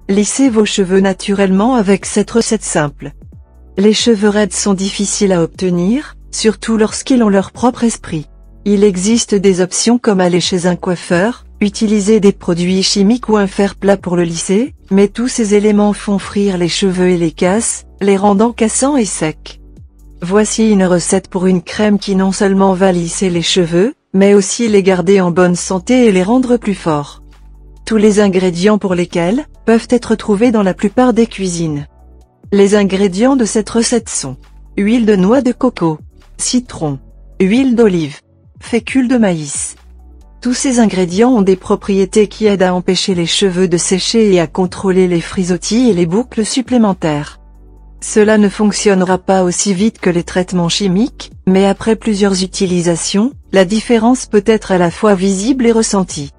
Lissez vos cheveux naturellement avec cette recette simple. Les cheveux raides sont difficiles à obtenir, surtout lorsqu'ils ont leur propre esprit. Il existe des options comme aller chez un coiffeur, utiliser des produits chimiques ou un fer plat pour le lisser, mais tous ces éléments font frire les cheveux et les cassent, les rendant cassants et secs. Voici une recette pour une crème qui non seulement va lisser les cheveux, mais aussi les garder en bonne santé et les rendre plus forts. Tous les ingrédients pour lesquels peuvent être trouvés dans la plupart des cuisines. Les ingrédients de cette recette sont huile de noix de coco, citron, huile d'olive, fécule de maïs. Tous ces ingrédients ont des propriétés qui aident à empêcher les cheveux de sécher et à contrôler les frisottis et les boucles supplémentaires. Cela ne fonctionnera pas aussi vite que les traitements chimiques, mais après plusieurs utilisations, la différence peut être à la fois visible et ressentie.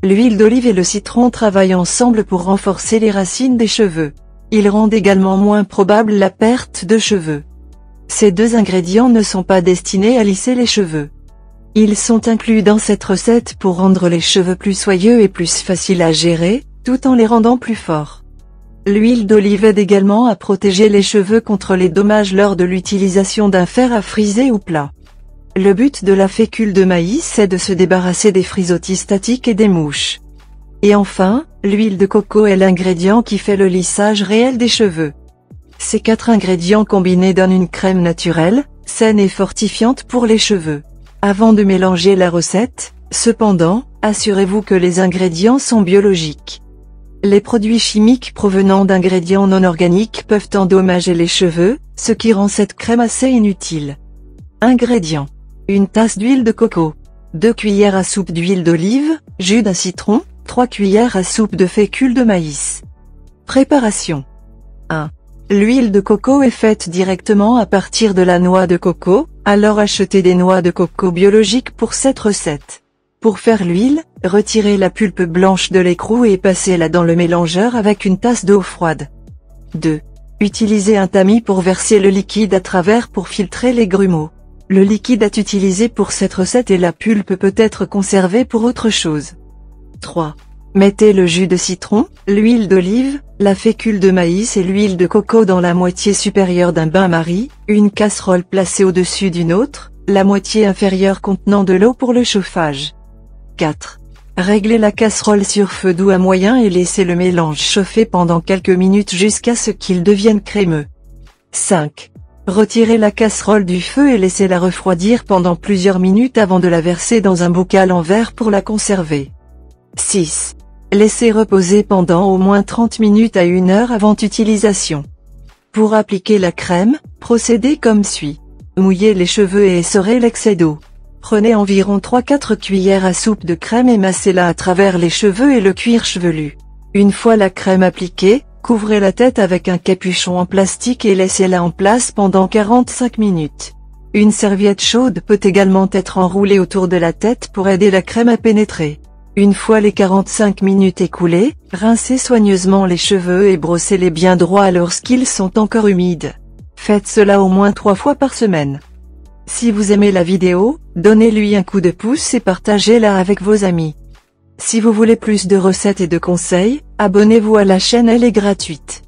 L'huile d'olive et le citron travaillent ensemble pour renforcer les racines des cheveux. Ils rendent également moins probable la perte de cheveux. Ces deux ingrédients ne sont pas destinés à lisser les cheveux. Ils sont inclus dans cette recette pour rendre les cheveux plus soyeux et plus faciles à gérer, tout en les rendant plus forts. L'huile d'olive aide également à protéger les cheveux contre les dommages lors de l'utilisation d'un fer à friser ou plat. Le but de la fécule de maïs est de se débarrasser des frisottis statiques et des mouches. Et enfin, l'huile de coco est l'ingrédient qui fait le lissage réel des cheveux. Ces 4 ingrédients combinés donnent une crème naturelle, saine et fortifiante pour les cheveux. Avant de mélanger la recette, cependant, assurez-vous que les ingrédients sont biologiques. Les produits chimiques provenant d'ingrédients non organiques peuvent endommager les cheveux, ce qui rend cette crème assez inutile. Ingrédients. 1 tasse d'huile de coco, 2 cuillères à soupe d'huile d'olive, jus d'un citron, 3 cuillères à soupe de fécule de maïs. Préparation. 1. L'huile de coco est faite directement à partir de la noix de coco, alors achetez des noix de coco biologiques pour cette recette. Pour faire l'huile, retirez la pulpe blanche de l'écrou et passez-la dans le mélangeur avec une tasse d'eau froide. 2. Utilisez un tamis pour verser le liquide à travers pour filtrer les grumeaux. Le liquide est utilisé pour cette recette et la pulpe peut être conservée pour autre chose. 3. Mettez le jus de citron, l'huile d'olive, la fécule de maïs et l'huile de coco dans la moitié supérieure d'un bain-marie, une casserole placée au-dessus d'une autre, la moitié inférieure contenant de l'eau pour le chauffage. 4. Réglez la casserole sur feu doux à moyen et laissez le mélange chauffer pendant quelques minutes jusqu'à ce qu'il devienne crémeux. 5. Retirez la casserole du feu et laissez-la refroidir pendant plusieurs minutes avant de la verser dans un bocal en verre pour la conserver. 6. Laissez reposer pendant au moins 30 minutes à 1 heure avant utilisation. Pour appliquer la crème, procédez comme suit. Mouillez les cheveux et essorez l'excès d'eau. Prenez environ 3-4 cuillères à soupe de crème et massez-la à travers les cheveux et le cuir chevelu. Une fois la crème appliquée, couvrez la tête avec un capuchon en plastique et laissez-la en place pendant 45 minutes. Une serviette chaude peut également être enroulée autour de la tête pour aider la crème à pénétrer. Une fois les 45 minutes écoulées, rincez soigneusement les cheveux et brossez-les bien droits lorsqu'ils sont encore humides. Faites cela au moins 3 fois par semaine. Si vous aimez la vidéo, donnez-lui un coup de pouce et partagez-la avec vos amis. Si vous voulez plus de recettes et de conseils, abonnez-vous à la chaîne, elle est gratuite.